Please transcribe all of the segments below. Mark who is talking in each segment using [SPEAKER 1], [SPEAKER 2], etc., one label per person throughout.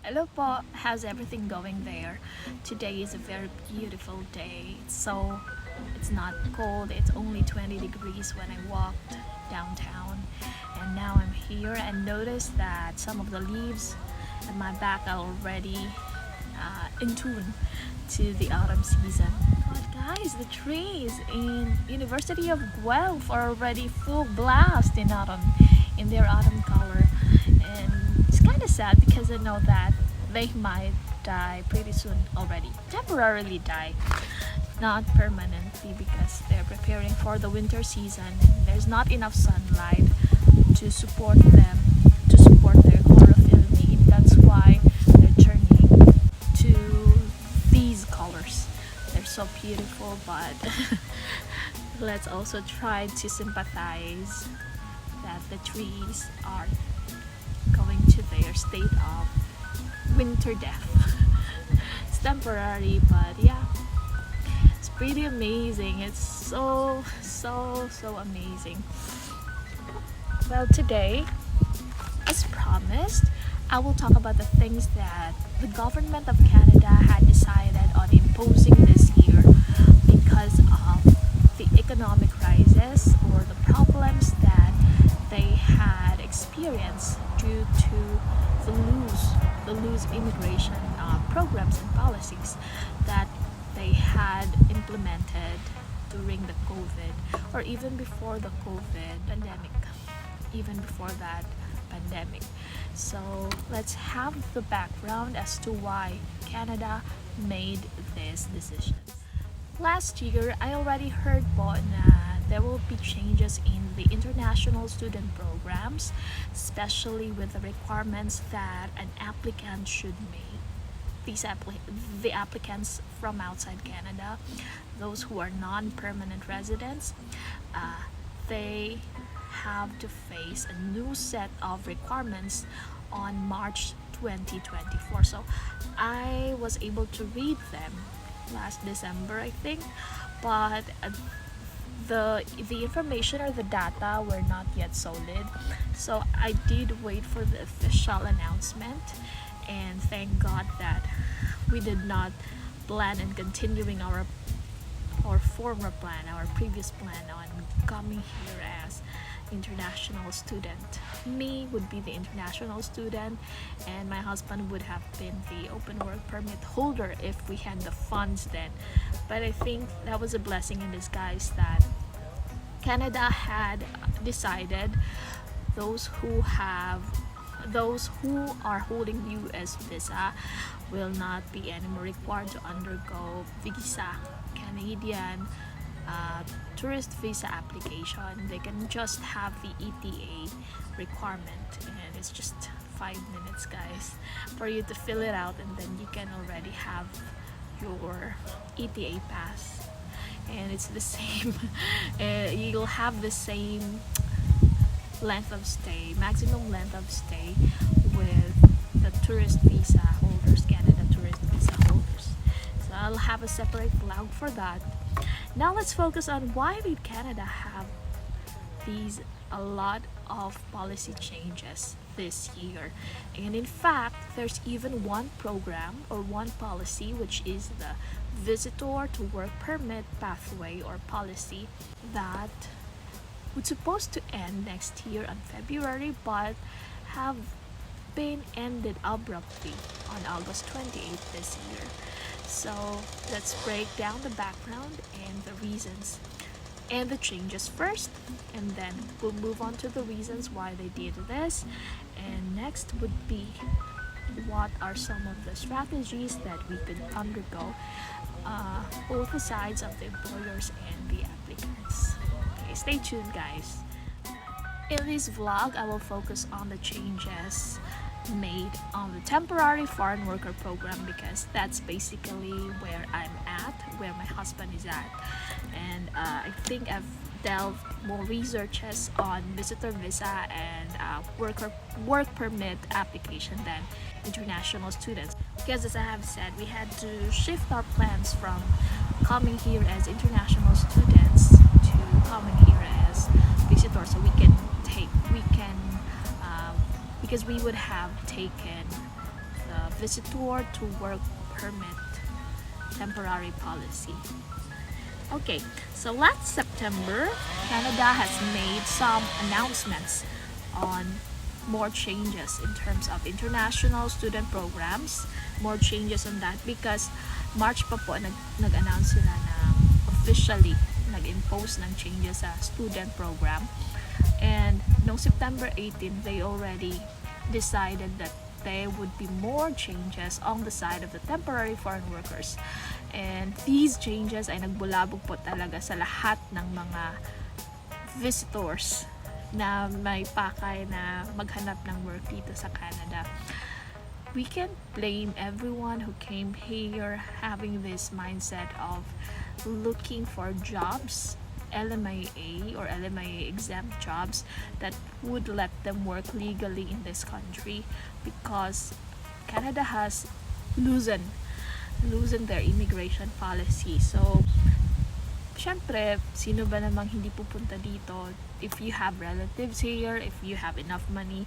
[SPEAKER 1] Hello po, how's everything going there? Today is a very beautiful day. It's not cold, it's only 20 degrees when I walked downtown. And now I'm here and noticed that some of the leaves at my back are already in tune to the autumn season. But guys, the trees in University of Guelph are already full blast in autumn, in their autumn color. And it's kind of sad because I know that they might die pretty soon already. Temporarily die, not permanently, because they're preparing for the winter season and there's not enough sunlight to support them, to support their chlorophyll need. That's why they're turning to these colors. They're so beautiful, but let's also try to sympathize that the trees are going to their state of winter death. It's temporary, but yeah, it's pretty amazing. It's so amazing. Well, today, as promised, I will talk about the things that the government of Canada had decided on imposing this year because of the economic crisis or the problems that they had experienced due to the loose immigration programs and policies that they had implemented during the COVID or even before the COVID pandemic, even before that pandemic. So let's have the background as to why Canada made this decision. Last year, I already heard po na there will be changes in the international student programs, especially with the requirements that an applicant should make. The applicants from outside Canada, those who are non-permanent residents, they have to face a new set of requirements on March 2024. So I was able to read them last December, I think, but the information or the data were not yet solid. So I did wait for the official announcement, and thank God that we did not plan on continuing our former plan, our previous plan on coming here as international student. Me would be the international student, and my husband would have been the open work permit holder if we had the funds then. But I think that was a blessing in disguise that Canada had decided those who have those who are holding US visa will not be anymore required to undergo visa, Canadian tourist visa application. They can just have the ETA requirement, and it's just 5 minutes, guys, for you to fill it out, and then you can already have your ETA pass. And it's the same. You'll have the same length of stay, maximum length of stay with the tourist visa holders, Canada tourist visa holders. So I'll have a separate vlog for that. Now let's focus on why did Canada have a lot of policy changes this year. And in fact, there's even one program or one policy, which is the visitor to work permit pathway or policy, that was supposed to end next year on February but have been ended abruptly on August 28th this year. So let's break down the background and the reasons and the changes first, and then we'll move on to the reasons why they did this. And next would be what are some of the strategies that we could undergo, both the sides of the employers and the applicants. Okay, stay tuned, guys. In this vlog, I will focus on the changes made on the temporary foreign worker program because that's basically where I'm at, where my husband is at. And I think I've delved more researches on visitor visa and work permit application than international students, because as I have said, we had to shift our plans from coming here as international students to coming here as visitors, so because we would have taken the visitor to work permit temporary policy. Okay, so last September, Canada has made some announcements on more changes in terms of international student programs. More changes on that because March pa po nag-announce sila na officially nag-impose ng changes sa student program. And noong September 18, they already decided that there would be more changes on the side of the temporary foreign workers. And these changes ay nagbulabog po talaga sa lahat ng mga visitors na may pakay na maghanap ng work dito sa Canada. We can blame everyone who came here having this mindset of looking for jobs, LMIA or LMIA exempt jobs that would let them work legally in this country, because Canada has loosened their immigration policy. So syempre, sino ba namang hindi pupunta dito? If you have relatives here, if you have enough money,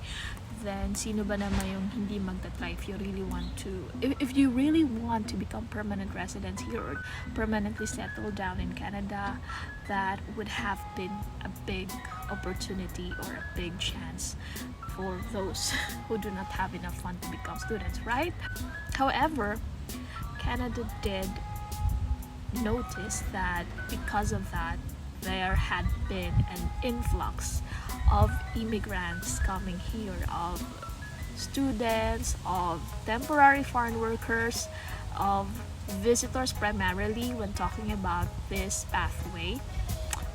[SPEAKER 1] then sino ba naman yung hindi magta-try if you really want to, if you really want to become permanent residents here or permanently settle down in Canada, that would have been a big opportunity or a big chance for those who do not have enough fund to become students, right? However, Canada did notice that because of that, there had been an influx of immigrants coming here, of students, of temporary foreign workers, of visitors primarily when talking about this pathway.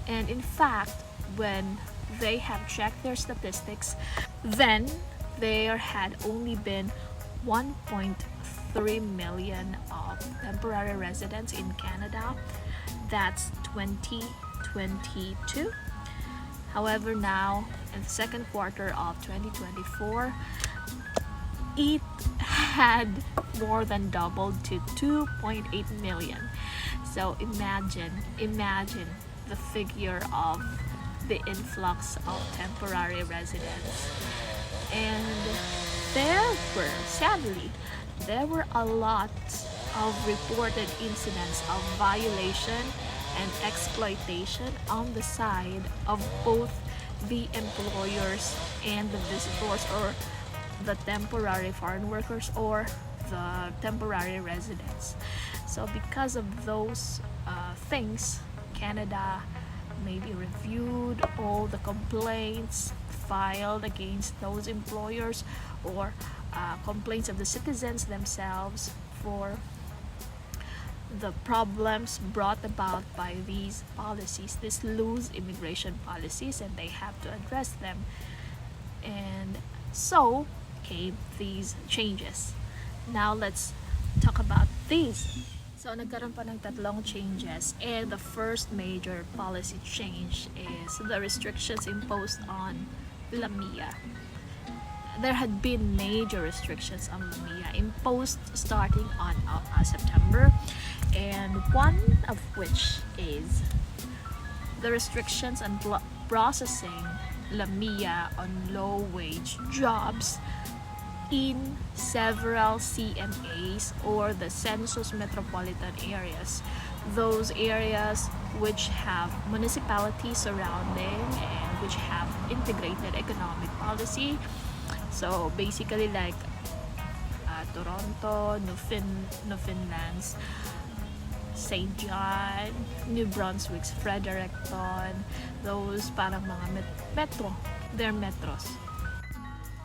[SPEAKER 1] And in fact, when they have checked their statistics, then there had only been 1.3 million of temporary residents in Canada. That's 2022. However, now in the second quarter of 2024, it had more than doubled to 2.8 million. So imagine the figure of the influx of temporary residents. And sadly, there were a lot of reported incidents of violation and exploitation on the side of both the employers and the visitors, or the temporary foreign workers or the temporary residents. So because of those things, Canada maybe reviewed all the complaints filed against those employers, or complaints of the citizens themselves for the problems brought about by these policies, these loose immigration policies, and they have to address them. And so came these changes. Now let's talk about these. So nagkaroon pa ng tatlong changes, and the first major policy change is the restrictions imposed on LMIA. There had been major restrictions on LMIA imposed starting on September, and one of which is the restrictions on processing LMIA on low-wage jobs in several CMAs, or the census metropolitan areas, those areas which have municipalities surrounding and which have integrated economic policy. So basically like Toronto, Newfoundlands, St. John, New Brunswick, Fredericton, those parang mga metro, they're metros.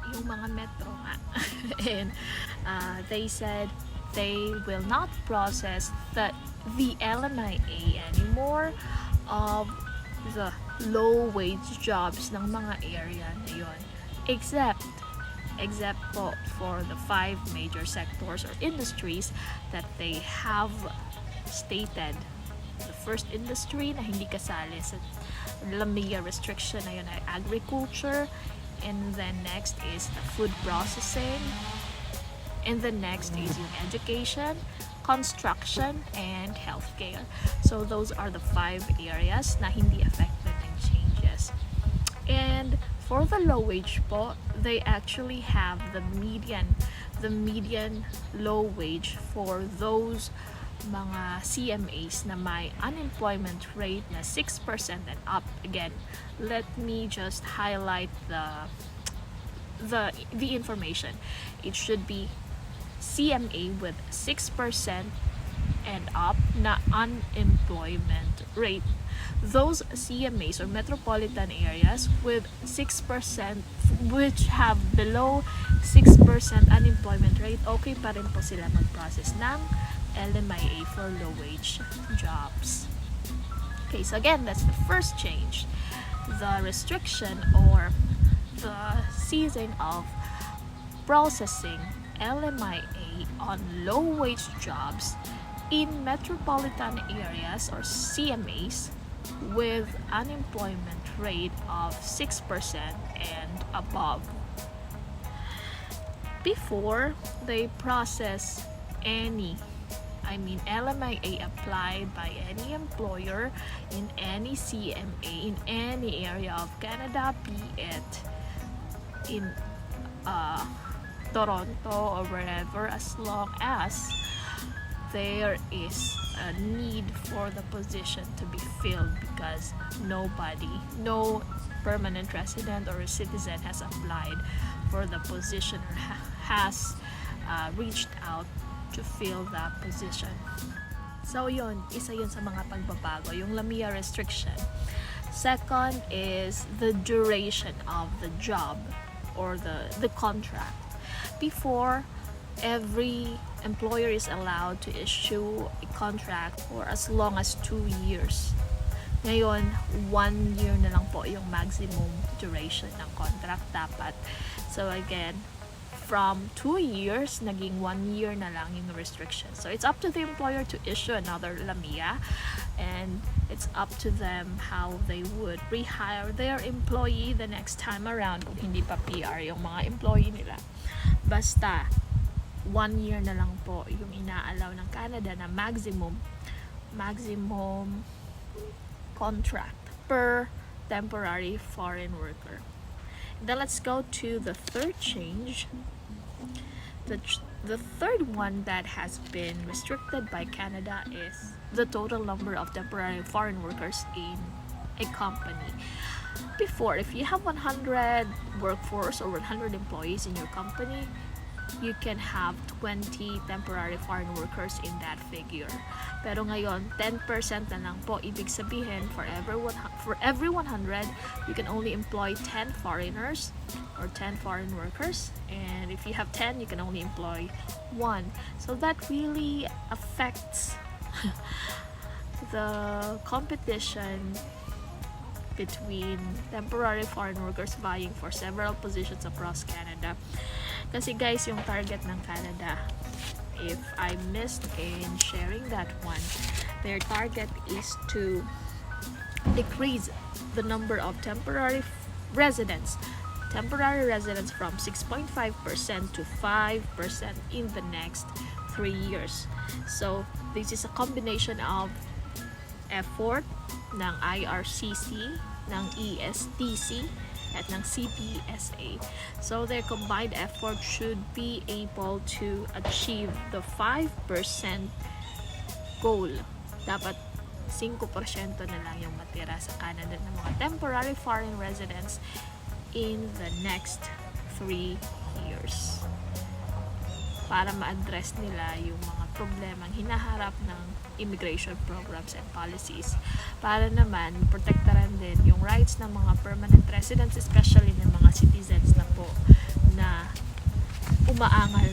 [SPEAKER 1] Yung mga metro nga. And they said they will not process the LMIA anymore of the low-wage jobs ng mga area na yun, except po for the 5 major sectors or industries that they have stated. The first industry na hindi kasali sa LMIA restriction na yun ay agriculture, and then next is the food processing, and the next is yung education, construction, and healthcare. So those are the 5 areas na hindi affected ng changes. And for the low wage po, they actually have the median the median low wage for those mga CMAs na may unemployment rate na 6% and up. Again, let me just highlight the information. It should be CMA with 6% and up na unemployment rate. Those CMAs or metropolitan areas with 6%, which have below 6% unemployment rate, okay pa rin po sila mag-process ng LMIA for low wage jobs. Okay, so again, that's the first change. The restriction or the ceasing of processing LMIA on low wage jobs in metropolitan areas or CMAs with unemployment rate of 6% and above. Before they process LMIA applied by any employer in any CMA in any area of Canada, be it in Toronto or wherever, as long as there is a need for the position to be filled because no permanent resident or citizen has applied for the position or has reached out to fill that position. So yun, isa yun sa mga pagbabago, yung LMIA restriction. Second is the duration of the job or the contract. Before, every employer is allowed to issue a contract for as long as 2 years. Ngayon, 1 year na lang po yung maximum duration ng contract dapat. So again, from 2 years, naging 1 year na lang yung restriction. So it's up to the employer to issue another LMIA, and it's up to them how they would rehire their employee the next time around kung hindi pa PR yung mga employee nila. Basta 1 year na lang po yung inaalaw ng Canada na maximum contract per temporary foreign worker. Then let's go to the third change. The third one that has been restricted by Canada is the total number of temporary foreign workers in a company. Before, if you have 100 workforce or 100 employees in your company, you can have 20 temporary foreign workers in that figure. Pero ngayon, 10% na lang po. Ibig sabihin, for every 100, you can only employ 10 foreigners or 10 foreign workers. And if you have 10, you can only employ 1. So that really affects the competition between temporary foreign workers vying for several positions across Canada. Kasi guys, yung target ng Canada, if I missed in sharing that one, their target is to decrease the number of temporary residents from 6.5% to 5% in the next 3 years. So this is a combination of effort ng IRCC, ng ESTC, at ng CPSA. So their combined effort should be able to achieve the 5% goal. Dapat 5% na lang yung matira sa Canada ng mga temporary foreign residents in the next 3 years. Para ma-address nila yung mga problemang hinaharap ng immigration programs and policies, para naman protektaran din yung rights ng mga permanent residents, especially ng mga citizens na po na umaangal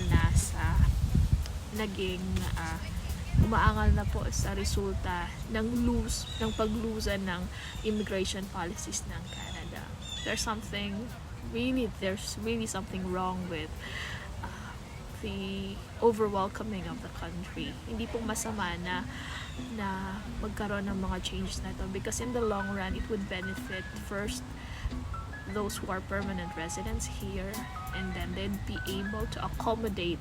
[SPEAKER 1] na po sa resulta ng paglusan ng immigration policies ng Canada. There's really something wrong with the over-welcoming of the country. Hindi po masama na magkaroon ng mga changes na ito, because in the long run, it would benefit first those who are permanent residents here, and then they'd be able to accommodate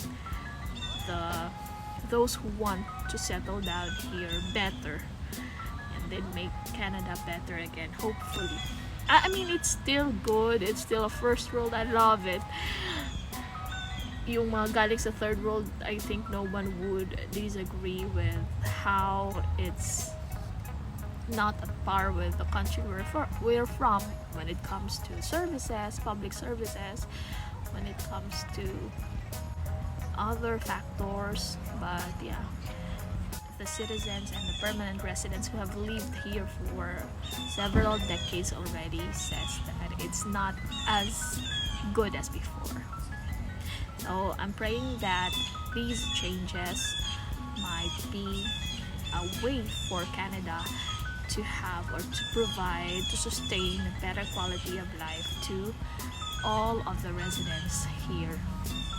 [SPEAKER 1] those who want to settle down here better, and then make Canada better again, hopefully. I mean, it's still good, it's still a first world, I love it. yung mga galing sa third world, I think no one would disagree with how it's not at par with the country we're from when it comes to services, public services, when it comes to other factors. But yeah, the citizens and the permanent residents who have lived here for several decades already says that it's not as good as before. So I'm praying that these changes might be a way for Canada to have or to provide, to sustain a better quality of life to all of the residents here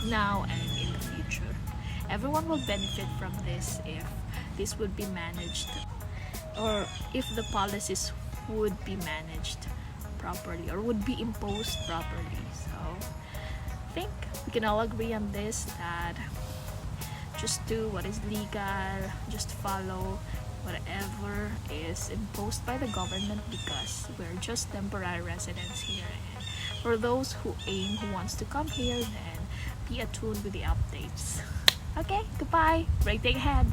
[SPEAKER 1] now and in the future. Everyone will benefit from this if this would be managed, or if the policies would be managed properly or would be imposed properly. So I think we can all agree on this, that just do what is legal, just follow whatever is imposed by the government, because we're just temporary residents here. And for those who wants to come here, then be attuned with the updates. Okay, goodbye. Great day ahead.